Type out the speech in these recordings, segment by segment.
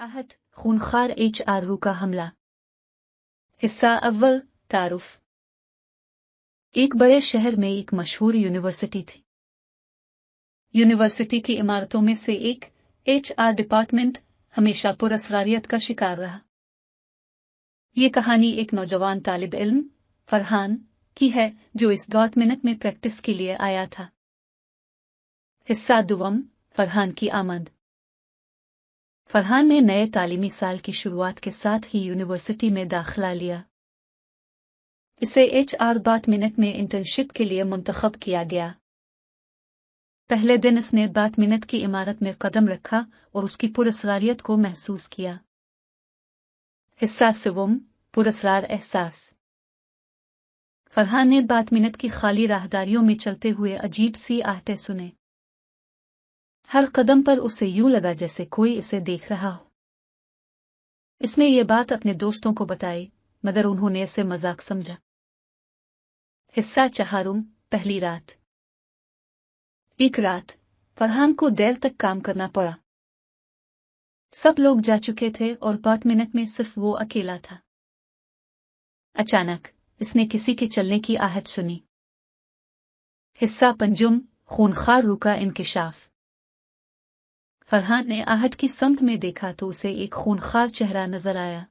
आहत खूनखार HR का हमला। हिस्सा अव्वल तारुफ। एक बड़े शहर में एक मशहूर यूनिवर्सिटी थी। यूनिवर्सिटी की इमारतों में से एक HR डिपार्टमेंट हमेशा पुरअसरारियत का शिकार रहा। ये कहानी एक नौजवान तालिब इल्म फरहान की है जो इस मिनट में प्रैक्टिस के लिए आया था। हिस्सा दुवम फरहान की आमद। फरहान ने नए तालीमी साल की शुरुआत के साथ ही यूनिवर्सिटी में दाखिला लिया। इसे HR मिनट में इंटर्नशिप के लिए मुंतखब किया गया। पहले दिन इसने मिनट की इमारत में कदम रखा और उसकी पुरअसरारियत को महसूस किया। हिस्सा सिवम पुरअसरार एहसास। फरहान ने मिनट की खाली राहदारियों में चलते हुए अजीब सी आहटें सुने। हर कदम पर उसे यूं लगा जैसे कोई इसे देख रहा हो। इसने ये बात अपने दोस्तों को बताई मगर उन्होंने इसे मजाक समझा। हिस्सा चहारुम पहली रात। एक रात फरहान को देर तक काम करना पड़ा। सब लोग जा चुके थे और मिनट में सिर्फ वो अकेला था। अचानक इसने किसी के चलने की आहट सुनी। हिस्सा पंजुम खूनखार रूह का इंकिशाफ। फरहान ने आहट की समत में देखा तो उसे एक खूनखार चेहरा नजर आया।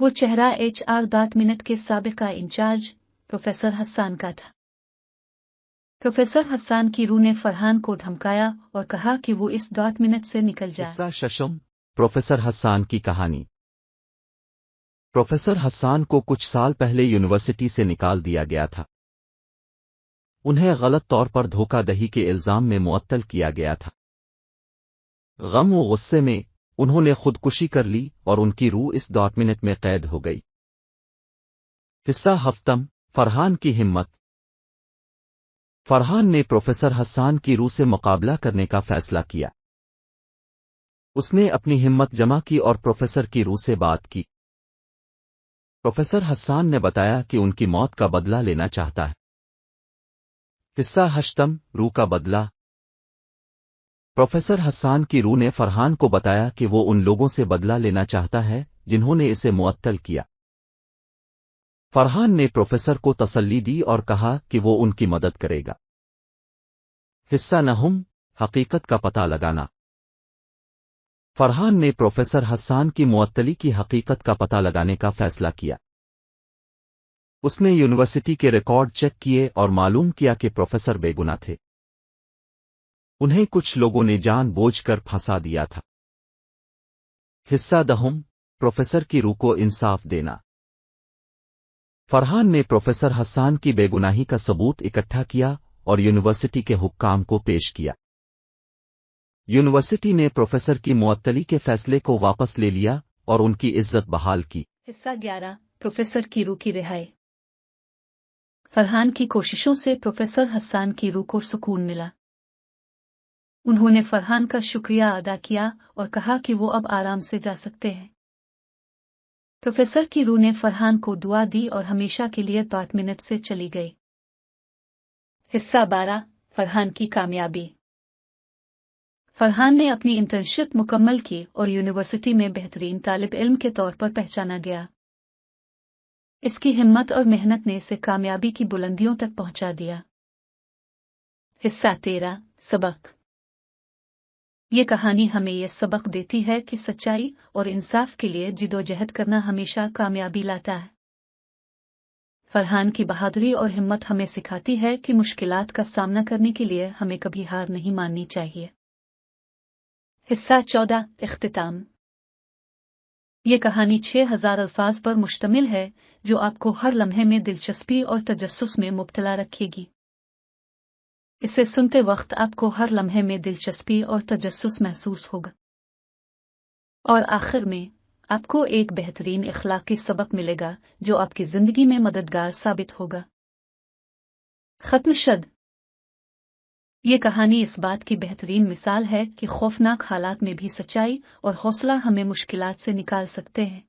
वो चेहरा HR मिनट के साबिका इंचार्ज प्रोफेसर हसन का था। प्रोफेसर हसन की रूह ने फरहान को धमकाया और कहा कि वो इस मिनट से निकल जाए। हिस्सा शशम प्रोफेसर हसन की कहानी। प्रोफेसर हसन को कुछ साल पहले यूनिवर्सिटी से निकाल दिया गया था। उन्हें गलत तौर पर धोखाधड़ी के इल्जाम में मुअत्तल किया गया था। गम व गुस्से में उन्होंने खुदकुशी कर ली और उनकी रूह इस मिनट में कैद हो गई। हिस्सा हफ्तम फरहान की हिम्मत। फरहान ने प्रोफेसर हसन की रूह से मुकाबला करने का फैसला किया। उसने अपनी हिम्मत जमा की और प्रोफेसर की रूह से बात की। प्रोफेसर हसन ने बताया कि उनकी मौत का बदला लेना चाहता है। हिस्सा हश्तम रूह का बदला। प्रोफेसर हसन की रूह ने फरहान को बताया कि वो उन लोगों से बदला लेना चाहता है जिन्होंने इसे मुअत्तल किया। फरहान ने प्रोफेसर को तसल्ली दी और कहा कि वो उनकी मदद करेगा। हिस्सा नहुम हकीकत का पता लगाना। फरहान ने प्रोफेसर हसन की मुअत्तली की हकीकत का पता लगाने का फैसला किया। उसने यूनिवर्सिटी के रिकॉर्ड चेक किए और मालूम किया कि प्रोफेसर बेगुनाह थे। उन्हें कुछ लोगों ने जानबूझकर फंसा दिया था। हिस्सा दहुम प्रोफेसर की रूह को इंसाफ देना। फरहान ने प्रोफेसर हसन की बेगुनाही का सबूत इकट्ठा किया और यूनिवर्सिटी के हुक्काम को पेश किया। यूनिवर्सिटी ने प्रोफेसर की मुअत्तली के फैसले को वापस ले लिया और उनकी इज्जत बहाल की। हिस्सा 11 प्रोफेसर की रूह की रिहाई। फरहान की कोशिशों से प्रोफेसर हसन की रूह को सुकून मिला। उन्होंने फरहान का शुक्रिया अदा किया और कहा कि वो अब आराम से जा सकते हैं। प्रोफेसर की रूह ने फरहान को दुआ दी और हमेशा के लिए मिनट से चली गई। हिस्सा 12 फरहान की कामयाबी। फरहान ने अपनी इंटर्नशिप मुकम्मल की और यूनिवर्सिटी में बेहतरीन तालिब इल्म के तौर पर पहचाना गया। इसकी हिम्मत और मेहनत ने इसे कामयाबी की बुलंदियों तक पहुंचा दिया। हिस्सा 13 सबक। ये कहानी हमें यह सबक देती है कि सच्चाई और इंसाफ के लिए जिदोजहद करना हमेशा कामयाबी लाता है। फरहान की बहादुरी और हिम्मत हमें सिखाती है कि मुश्किलात का सामना करने के लिए हमें कभी हार नहीं माननी चाहिए। हिस्सा 14 इख्तिताम। ये कहानी 6000 अल्फाज पर मुश्तमिल है जो आपको हर लम्हे में दिलचस्पी और तजस्सुस में मुब्तला रखेगी। इसे सुनते वक्त आपको हर लम्हे में दिलचस्पी और तजस्सुस महसूस होगा और आखिर में आपको एक बेहतरीन इखलाकी सबक मिलेगा जो आपकी जिंदगी में मददगार साबित होगा। खत्म शद। ये कहानी इस बात की बेहतरीन मिसाल है कि खौफनाक हालात में भी सच्चाई और हौसला हमें मुश्किलात से निकाल सकते हैं।